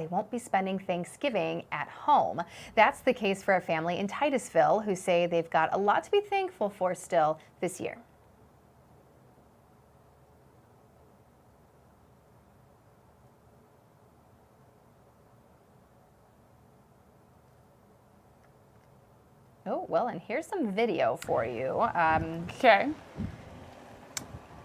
they won't be spending Thanksgiving at home. That's the case for a family in Titusville who say they've got a lot to be thankful for still this year. Oh, well, and here's some video for you. Okay.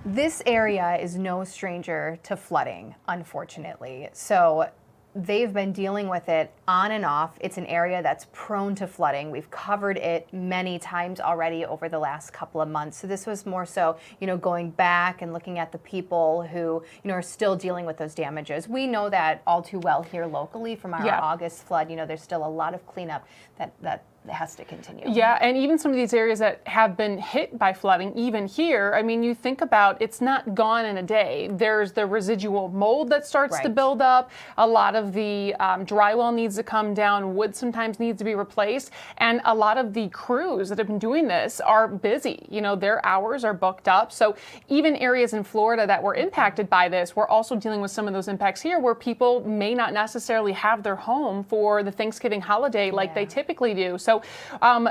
This area is no stranger to flooding, unfortunately. So they've been dealing with it on and off. It's an area that's prone to flooding. We've covered it many times already over the last couple of months. So this was more so, going back and looking at the people who, are still dealing with those damages. We know that all too well here locally from our August flood. There's still a lot of cleanup that has to continue. Yeah, and even some of these areas that have been hit by flooding, even here, I mean, you think about it's not gone in a day. There's the residual mold that starts to build up. A lot of the drywall needs to come down. Wood sometimes needs to be replaced. And a lot of the crews that have been doing this are busy. Their hours are booked up. So even areas in Florida that were impacted by this, we're also dealing with some of those impacts here where people may not necessarily have their home for the Thanksgiving holiday like they typically do. So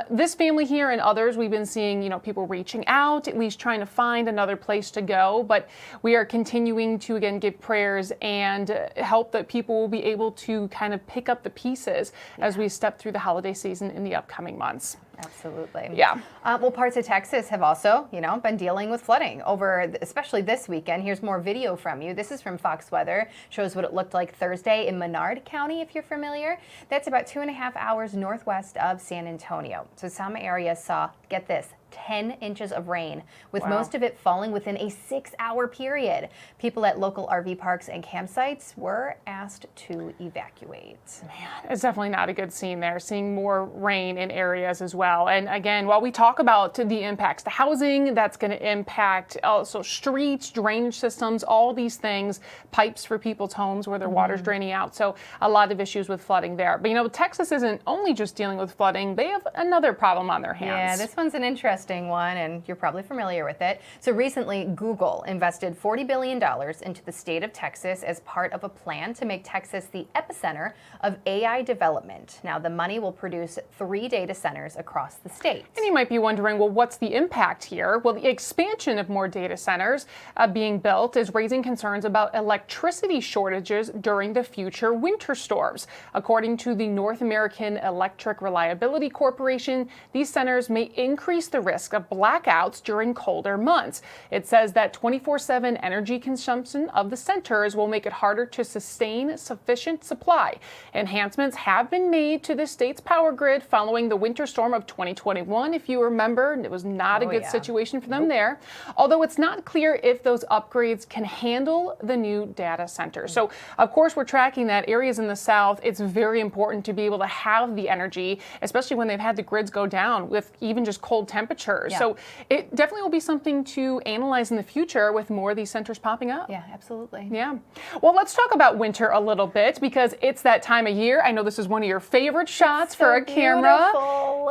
this family here and others, we've been seeing, people reaching out, at least trying to find another place to go. But we are continuing to, again, give prayers and help that people will be able to kind of pick up the pieces as we step through the holiday season in the upcoming months. Absolutely. Yeah. Well, parts of Texas have also, been dealing with flooding over, especially this weekend. Here's more video from you. This is from Fox Weather. Shows what it looked like Thursday in Menard County, if you're familiar. That's about 2.5 hours northwest of San Antonio. So some areas saw, get this, 10 inches of rain, with most of it falling within a 6-hour period. People at local RV parks and campsites were asked to evacuate. Man, it's definitely not a good scene there, seeing more rain in areas as well. And again, while we talk about the impacts to housing, that's going to impact also streets, drainage systems, all these things, pipes for people's homes where their water's draining out. So a lot of issues with flooding there. But Texas isn't only just dealing with flooding. They have another problem on their hands. Yeah, this one's an interesting one, and you're probably familiar with it. So recently, Google invested $40 billion into the state of Texas as part of a plan to make Texas the epicenter of AI development. Now, the money will produce 3 data centers across the state. And you might be wondering, well, what's the impact here? Well, the expansion of more data centers being built is raising concerns about electricity shortages during the future winter storms. According to the North American Electric Reliability Corporation, these centers may increase the risk of blackouts during colder months. It says that 24/7 energy consumption of the centers will make it harder to sustain sufficient supply. Enhancements have been made to the state's power grid following the winter storm of 2021. If you remember, it was not a good situation for them there. Although it's not clear if those upgrades can handle the new data centers. So, of course, we're tracking that. Areas in the south, it's very important to be able to have the energy, especially when they've had the grids go down with even just cold temperatures. So it definitely will be something to analyze in the future with more of these centers popping up. Yeah, absolutely. Yeah. Well, let's talk about winter a little bit because it's that time of year. I know this is one of your favorite shots for a camera.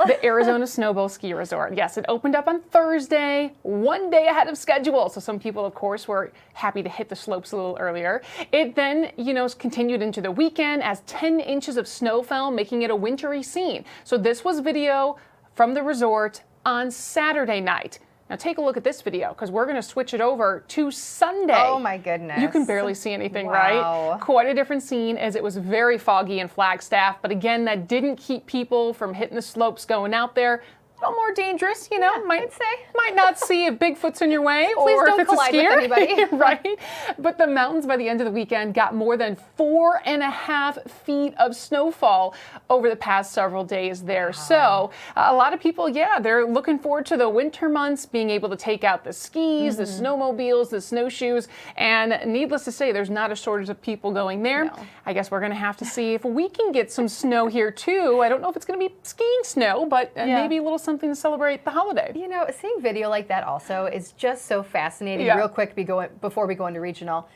The Arizona Snowbowl Ski Resort. Yes, it opened up on Thursday, 1 day ahead of schedule. So some people, of course, were happy to hit the slopes a little earlier. It then, continued into the weekend as 10 inches of snow fell, making it a wintry scene. So this was video from the resort on Saturday night. Now take a look at this video because we're going to switch it over to Sunday. Oh my goodness. You can barely see anything, right? Quite a different scene as it was very foggy in Flagstaff. But again, that didn't keep people from hitting the slopes going out there. A little more dangerous, might not see if Bigfoot's in your way or if it's a skier, right? But the mountains by the end of the weekend got more than 4.5 feet of snowfall over the past several days there. So a lot of people, they're looking forward to the winter months, being able to take out the skis, the snowmobiles, the snowshoes, and needless to say, there's not a shortage of people going there. No. I guess we're going to have to see if we can get some snow here too. I don't know if it's going to be skiing snow, but maybe a little something to celebrate the holiday. Seeing video like that also is just so fascinating. Real quick before we go into regional.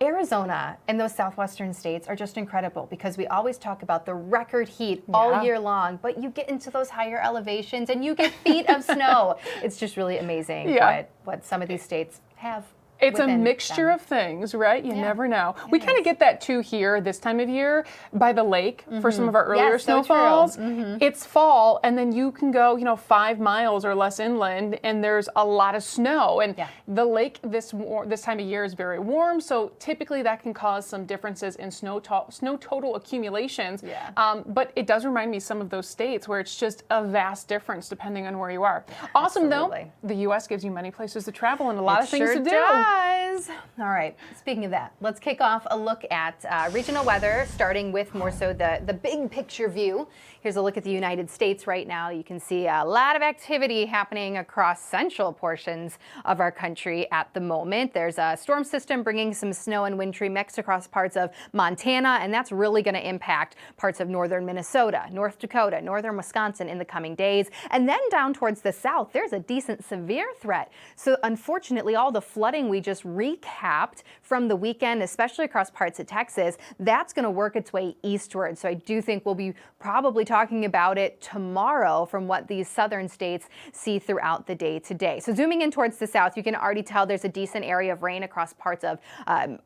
Arizona and those southwestern states are just incredible because we always talk about the record heat all year long, but you get into those higher elevations and you get feet of snow. It's just really amazing what some of these states have It's a within mixture them. of things, right? You never know. We It kind of is. get that too here this time of year by the lake for some of our earlier Yes, so true. snowfalls. It's fall, and then you can go, 5 miles or less inland, and there's a lot of snow. And the lake this time of year is very warm, so typically that can cause some differences in snow total accumulations. But it does remind me of some of those states where it's just a vast difference depending on where you are. Awesome, Absolutely. though. The U.S. gives you many places to travel and a lot of things sure to do. does. All right. Speaking of that, let's kick off a look at regional weather, starting with more so the big picture view. Here's a look at the United States right now. You can see a lot of activity happening across central portions of our country at the moment. There's a storm system bringing some snow and wintry mix across parts of Montana, and that's really going to impact parts of northern Minnesota, North Dakota, northern Wisconsin in the coming days. And then down towards the south, there's a decent severe threat. So unfortunately, all the flooding we just recapped from the weekend, especially across parts of Texas, that's going to work its way eastward. So I do think we'll be probably talking about it tomorrow from what these southern states see throughout the day today. So zooming in towards the south, you can already tell there's a decent area of rain across parts of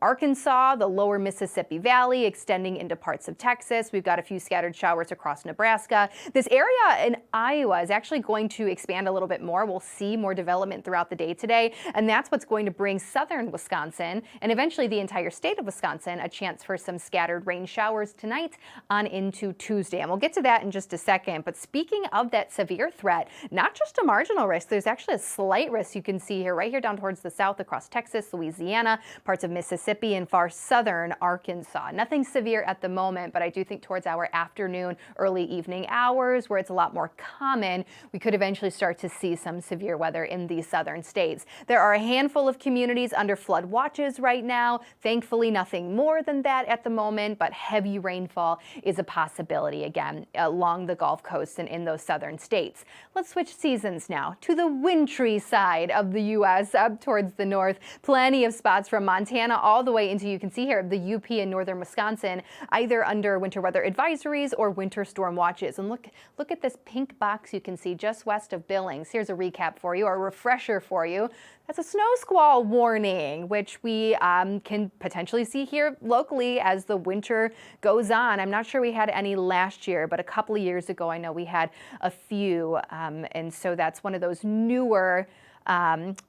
Arkansas, the lower Mississippi Valley, extending into parts of Texas. We've got a few scattered showers across Nebraska. This area in Iowa is actually going to expand a little bit more. We'll see more development throughout the day today, and that's what's going to bring southern Wisconsin and eventually the entire state of Wisconsin a chance for some scattered rain showers tonight on into Tuesday. And we'll get to that in just a second. But speaking of that severe threat, not just a marginal risk, there's actually a slight risk you can see here, right here down towards the south across Texas, Louisiana, parts of Mississippi, and far southern Arkansas. Nothing severe at the moment, but I do think towards our afternoon, early evening hours, where it's a lot more common, we could eventually start to see some severe weather in these southern states. There are a handful of communities under flood watches right now. Thankfully, nothing more than that at the moment, but heavy rainfall is a possibility again along the Gulf Coast and in those southern states. Let's switch seasons now to the wintry side of the U.S. up towards the north. Plenty of spots from Montana all the way into, you can see here, the UP and northern Wisconsin, either under winter weather advisories or winter storm watches. And look at this pink box you can see just west of Billings. Here's a recap for you, or a refresher for you. That's a snow squall warning, which we can potentially see here locally as the winter goes on. I'm not sure we had any last year, but a couple of years ago, I know we had a few. And so that's one of those newer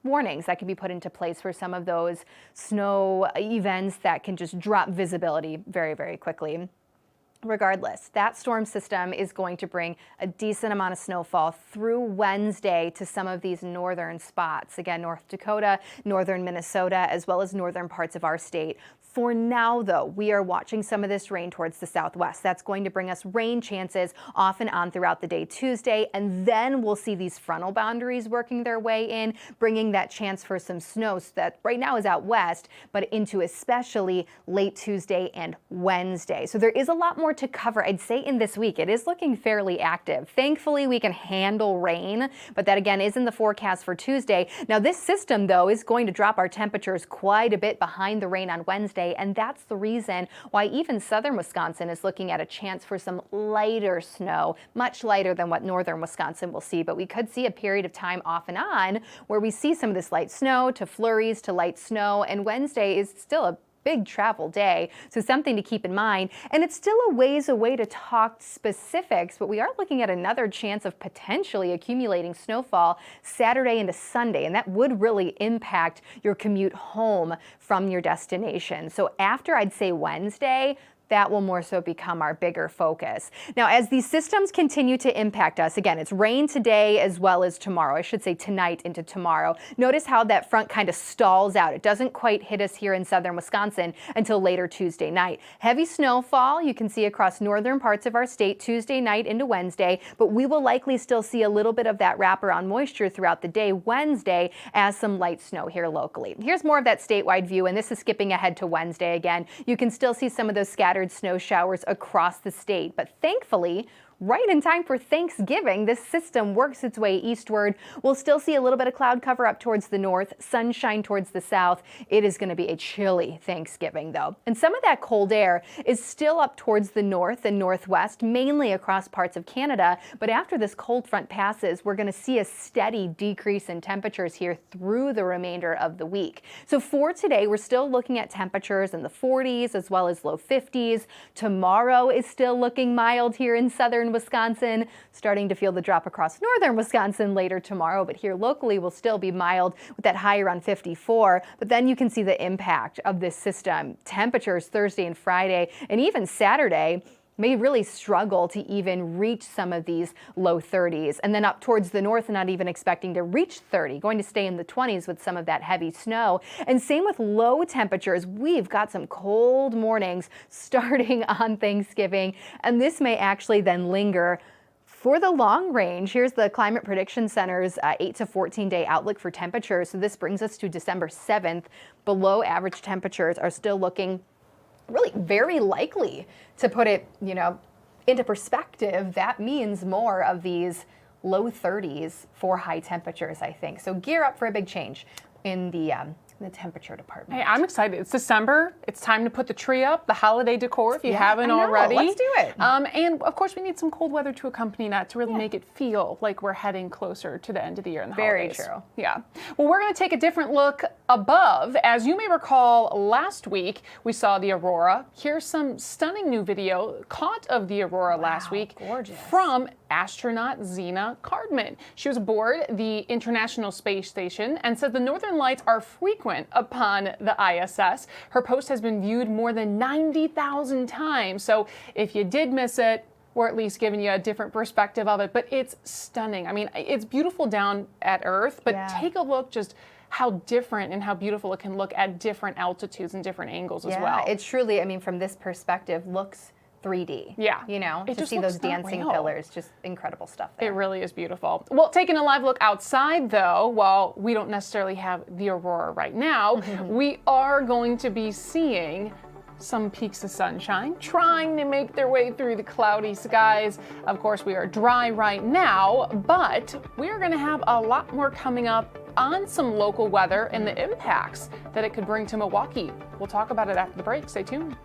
warnings that can be put into place for some of those snow events that can just drop visibility very, very quickly. Regardless, that storm system is going to bring a decent amount of snowfall through Wednesday to some of these northern spots. Again, North Dakota, northern Minnesota, as well as northern parts of our state. For now, though, we are watching some of this rain towards the southwest. That's going to bring us rain chances off and on throughout the day Tuesday, and then we'll see these frontal boundaries working their way in, bringing that chance for some snow that right now is out west, but into especially late Tuesday and Wednesday. So there is a lot more to cover, I'd say, in this week. It is looking fairly active. Thankfully, we can handle rain, but that again is in the forecast for Tuesday. Now, this system, though, is going to drop our temperatures quite a bit behind the rain on Wednesday. And that's the reason why even southern Wisconsin is looking at a chance for some lighter snow, much lighter than what northern Wisconsin will see. But we could see a period of time off and on where we see some of this light snow to flurries to light snow. And Wednesday is still a big travel day, so something to keep in mind. And it's still a ways away to talk specifics, but we are looking at another chance of potentially accumulating snowfall Saturday into Sunday, and that would really impact your commute home from your destination. So after, I'd say, Wednesday, that will more so become our bigger focus. Now, as these systems continue to impact us, again, it's rain today as well as tomorrow. I should say tonight into tomorrow. Notice how that front kind of stalls out. It doesn't quite hit us here in southern Wisconsin until later Tuesday night. Heavy snowfall you can see across northern parts of our state Tuesday night into Wednesday, but we will likely still see a little bit of that wraparound moisture throughout the day Wednesday as some light snow here locally. Here's more of that statewide view, and this is skipping ahead to Wednesday again. You can still see some of those scattered snow showers across the state, but thankfully, right in time for Thanksgiving. This system works its way eastward. We'll still see a little bit of cloud cover up towards the north, sunshine towards the south. It is going to be a chilly Thanksgiving, though. And some of that cold air is still up towards the north and northwest, mainly across parts of Canada. But after this cold front passes, we're going to see a steady decrease in temperatures here through the remainder of the week. So for today, we're still looking at temperatures in the 40s as well as low 50s. Tomorrow is still looking mild here in southern Wisconsin, starting to feel the drop across northern Wisconsin later tomorrow, but here locally will still be mild with that high around 54. But then you can see the impact of this system. Temperatures Thursday and Friday and even Saturday may really struggle to even reach some of these low 30s. And then up towards the north, not even expecting to reach 30, going to stay in the 20s with some of that heavy snow. And same with low temperatures. We've got some cold mornings starting on Thanksgiving, and this may actually then linger for the long range. Here's the Climate Prediction Center's 8 to 14 day outlook for temperatures. So this brings us to December 7th. Below average temperatures are still looking really very likely. To put it, into perspective, that means more of these low 30s for high temperatures, I think. So gear up for a big change in the temperature department. Hey, I'm excited. It's December. It's time to put the tree up, the holiday decor if you haven't already. Let's do it. And of course, we need some cold weather to accompany that to really make it feel like we're heading closer to the end of the year and the holidays. Very true. Yeah. Well, we're going to take a different look above. As you may recall, last week we saw the aurora. Here's some stunning new video caught of the aurora last week. Gorgeous. From astronaut Zena Cardman. She was aboard the International Space Station and said the northern lights are frequent upon the ISS. Her post has been viewed more than 90,000 times. So if you did miss it, we're at least giving you a different perspective of it. But it's stunning. I mean, it's beautiful down at Earth, but take a look just how different and how beautiful it can look at different altitudes and different angles as well. It truly, from this perspective, looks 3D. Yeah. To see those dancing pillars, just incredible stuff there. It really is beautiful. Well, taking a live look outside, though, while we don't necessarily have the aurora right now, we are going to be seeing some peaks of sunshine trying to make their way through the cloudy skies. Of course, we are dry right now, but we are going to have a lot more coming up on some local weather and the impacts that it could bring to Milwaukee. We'll talk about it after the break. Stay tuned.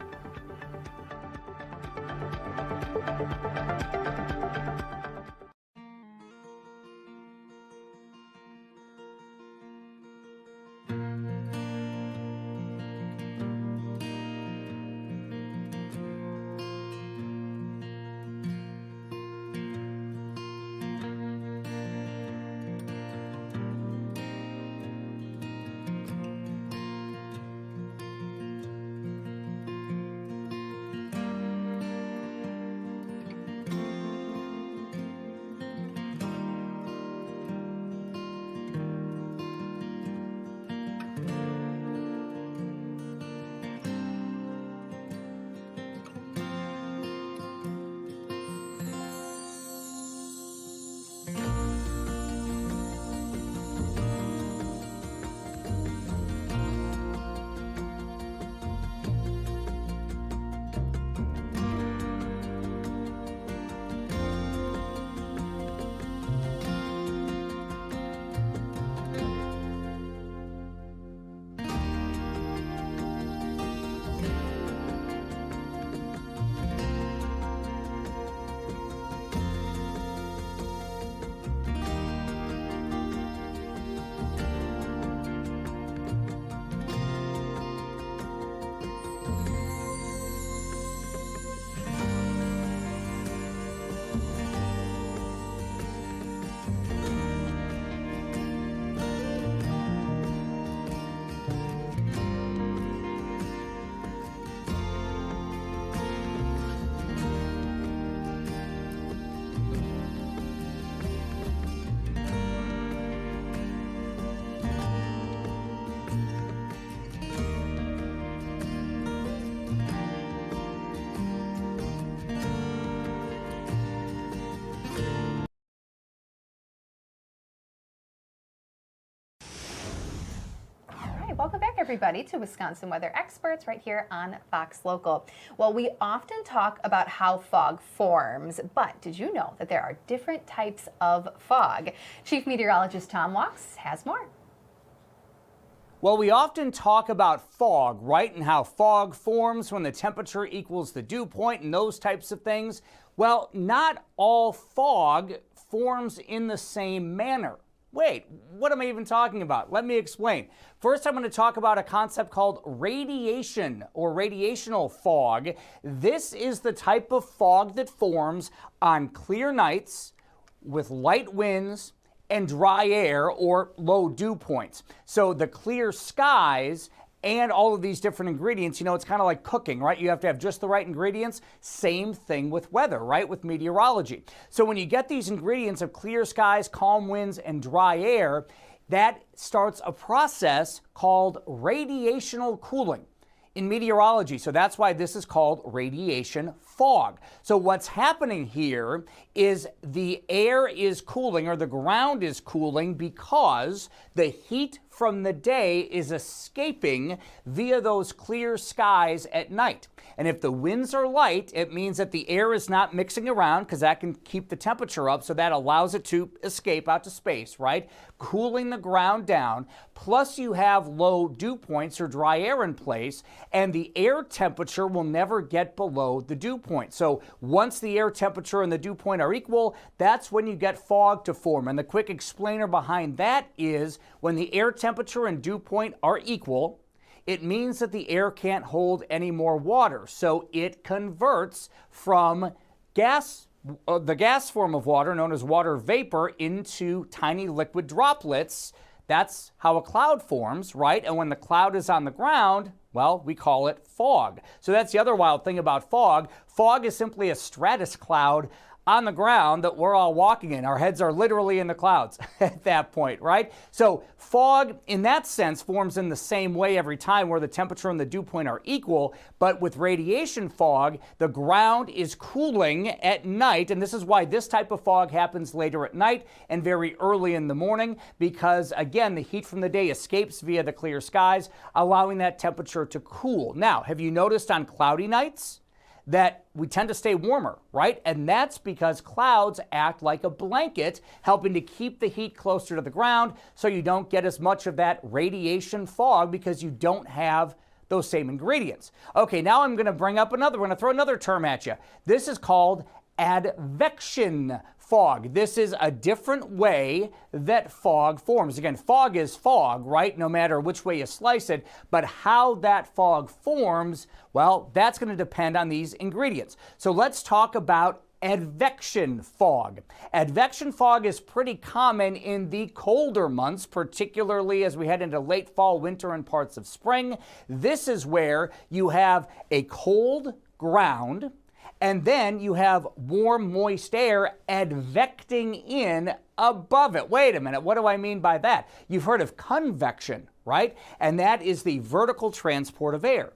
Welcome back, everybody, to Wisconsin Weather Experts right here on Fox Local. Well, we often talk about how fog forms, but did you know that there are different types of fog? Chief Meteorologist Tom Walks has more. Well, we often talk about fog, right, and how fog forms when the temperature equals the dew point and those types of things. Well, not all fog forms in the same manner. Wait, what am I even talking about? Let me explain. First, I'm going to talk about a concept called radiation or radiational fog. This is the type of fog that forms on clear nights with light winds and dry air or low dew points. So the clear skies and all of these different ingredients, it's kind of like cooking, right? You have to have just the right ingredients. Same thing with weather, right? With meteorology. So when you get these ingredients of clear skies, calm winds, and dry air, that starts a process called radiational cooling in meteorology. So that's why this is called radiation fog. So what's happening here is the air is cooling, or the ground is cooling, because the heat from the day is escaping via those clear skies at night. And if the winds are light, it means that the air is not mixing around, because that can keep the temperature up, so that allows it to escape out to space, right? Cooling the ground down. Plus you have low dew points or dry air in place, and the air temperature will never get below the dew point. So once the air temperature and the dew point are equal, that's when you get fog to form. And the quick explainer behind that is when the air temperature and dew point are equal, it means that the air can't hold any more water. So it converts from the gas form of water, known as water vapor, into tiny liquid droplets. That's how a cloud forms, right? And when the cloud is on the ground, well, we call it fog. So that's the other wild thing about fog. Fog is simply a stratus cloud on the ground that we're all walking in. Our heads are literally in the clouds at that point, right? So fog, in that sense, forms in the same way every time, where the temperature and the dew point are equal. But with radiation fog, the ground is cooling at night, and this is why this type of fog happens later at night and very early in the morning, because, again, the heat from the day escapes via the clear skies, allowing that temperature to cool. Now, have you noticed on cloudy nights that we tend to stay warmer, right? And that's because clouds act like a blanket, helping to keep the heat closer to the ground, so you don't get as much of that radiation fog because you don't have those same ingredients. Okay, now I'm going to bring up we're going to throw another term at you. This is called advection fog. This is a different way that fog forms. Again, fog is fog, right? No matter which way you slice it, but how that fog forms, well, that's going to depend on these ingredients. So let's talk about advection fog. Advection fog is pretty common in the colder months, particularly as we head into late fall, winter, and parts of spring. This is where you have a cold ground, and then you have warm, moist air advecting in above it. Wait a minute, what do I mean by that? You've heard of convection, right? And that is the vertical transport of air.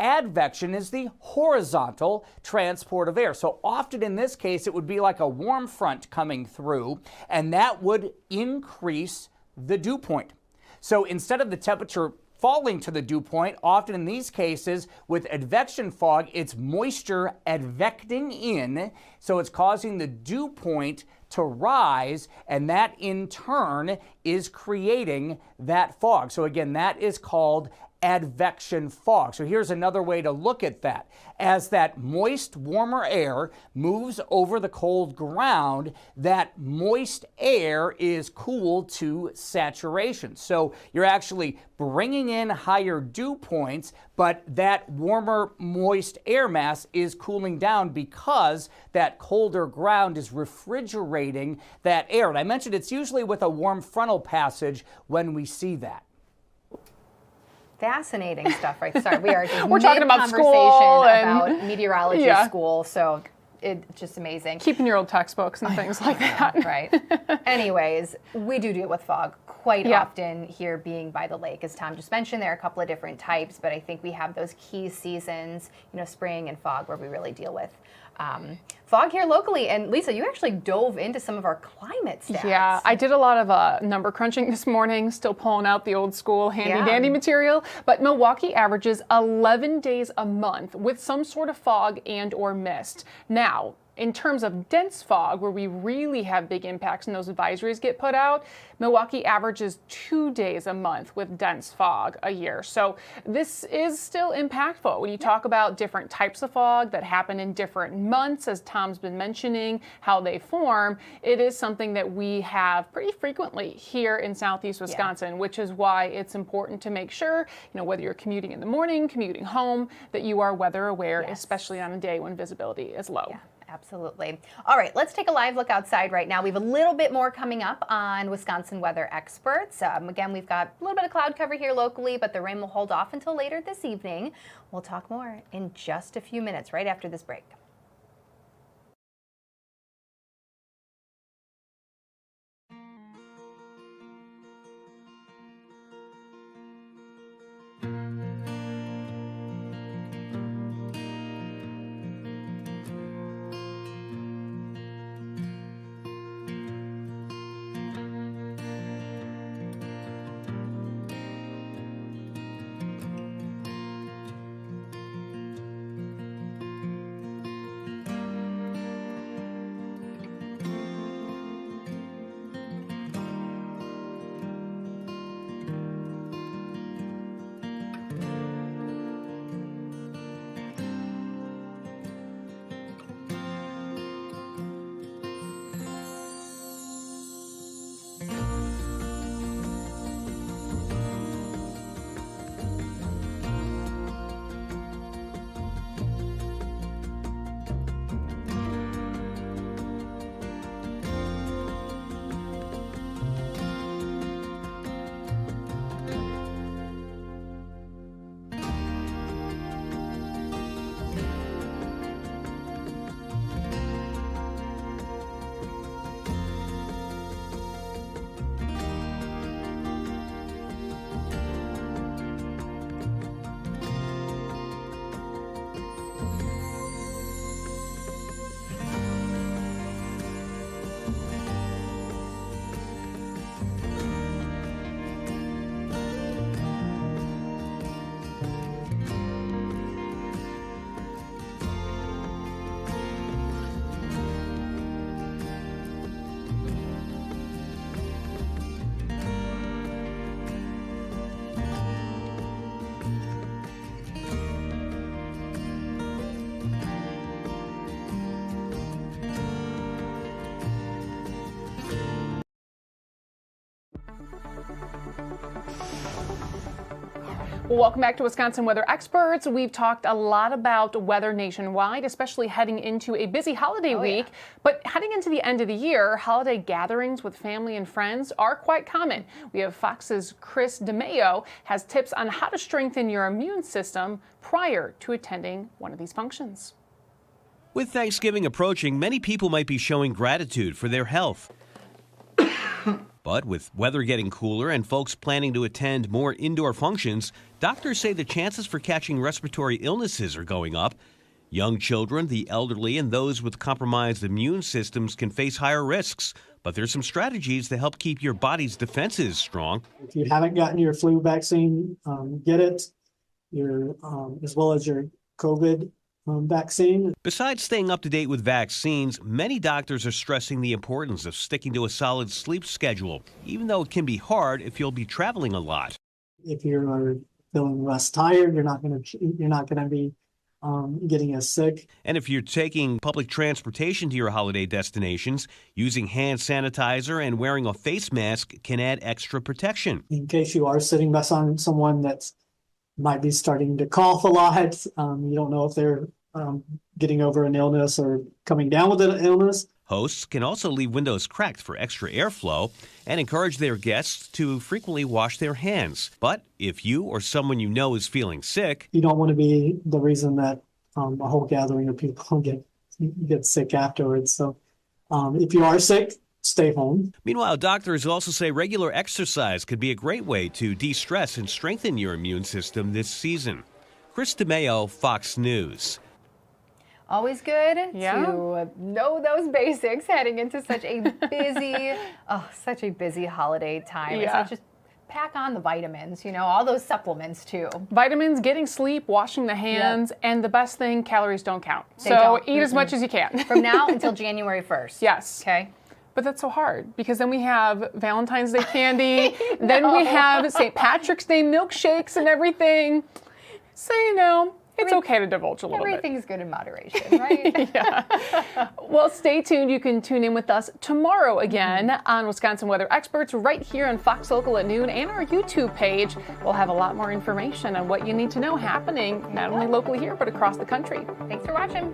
Advection is the horizontal transport of air. So often in this case, it would be like a warm front coming through, and that would increase the dew point. So instead of the temperature falling to the dew point, often in these cases with advection fog, it's moisture advecting in, so it's causing the dew point to rise, and that in turn is creating that fog. So again, that is called advection fog. So here's another way to look at that. As that moist, warmer air moves over the cold ground, that moist air is cooled to saturation. So you're actually bringing in higher dew points, but that warmer, moist air mass is cooling down because that colder ground is refrigerating that air. And I mentioned it's usually with a warm frontal passage when we see that. Fascinating stuff, right? Sorry, we are just we're talking about conversation school about meteorology school, so it's just amazing. Keeping your old textbooks and things like that. Right. Anyways, we do deal with fog quite often here being by the lake. As Tom just mentioned, there are a couple of different types, but I think we have those key seasons, spring and fog, where we really deal with fog here locally. And Lisa, you actually dove into some of our climate stats. Yeah, I did a lot of number crunching this morning, still pulling out the old school handy dandy material. But Milwaukee averages 11 days a month with some sort of fog and or mist. Now, in terms of dense fog, where we really have big impacts and those advisories get put out, Milwaukee averages 2 days a month with dense fog a year. So this is still impactful. When you talk about different types of fog that happen in different months, as Tom's been mentioning, how they form, it is something that we have pretty frequently here in Southeast Wisconsin, which is why it's important to make sure, whether you're commuting in the morning, commuting home, that you are weather aware, especially on a day when visibility is low. Yeah. Absolutely. All right, let's take a live look outside right now. We have a little bit more coming up on Wisconsin Weather Experts. Again, we've got a little bit of cloud cover here locally, but the rain will hold off until later this evening. We'll talk more in just a few minutes, right after this break. Well, welcome back to Wisconsin Weather Experts. We've talked a lot about weather nationwide, especially heading into a busy holiday week. But heading into the end of the year, holiday gatherings with family and friends are quite common. We have Fox's Chris DeMayo has tips on how to strengthen your immune system prior to attending one of these functions. With Thanksgiving approaching, many people might be showing gratitude for their health. But with weather getting cooler and folks planning to attend more indoor functions, doctors say the chances for catching respiratory illnesses are going up. Young children, the elderly, and those with compromised immune systems can face higher risks. But there's some strategies to help keep your body's defenses strong. If you haven't gotten your flu vaccine, get it, as well as your COVID vaccine. Besides staying up to date with vaccines, many doctors are stressing the importance of sticking to a solid sleep schedule, even though it can be hard if you'll be traveling a lot. If you're feeling less tired, you're not going to be getting as sick. And if you're taking public transportation to your holiday destinations, using hand sanitizer and wearing a face mask can add extra protection. In case you are sitting beside someone that might be starting to cough a lot, you don't know if they're getting over an illness or coming down with an illness. Hosts can also leave windows cracked for extra airflow and encourage their guests to frequently wash their hands. But if you or someone you know is feeling sick, you don't want to be the reason that a whole gathering of people get sick afterwards. So if you are sick, stay home. Meanwhile, doctors also say regular exercise could be a great way to de-stress and strengthen your immune system this season. Chris DeMeo, Fox News. Always good to know those basics heading into such a busy holiday time. Yeah. So just pack on the vitamins, all those supplements too. Vitamins, getting sleep, washing the hands, and the best thing, calories don't count. They so don't. eat as much as you can. From now until January 1st. Yes. Okay. But that's so hard because then we have Valentine's Day candy, then we have St. Patrick's Day milkshakes and everything. So, it's okay to divulge a little bit. Everything's good in moderation, right? Yeah. Well, stay tuned. You can tune in with us tomorrow again on Wisconsin Weather Experts right here on Fox Local at noon and our YouTube page. We'll have a lot more information on what you need to know happening not only locally here, but across the country. Thanks for watching.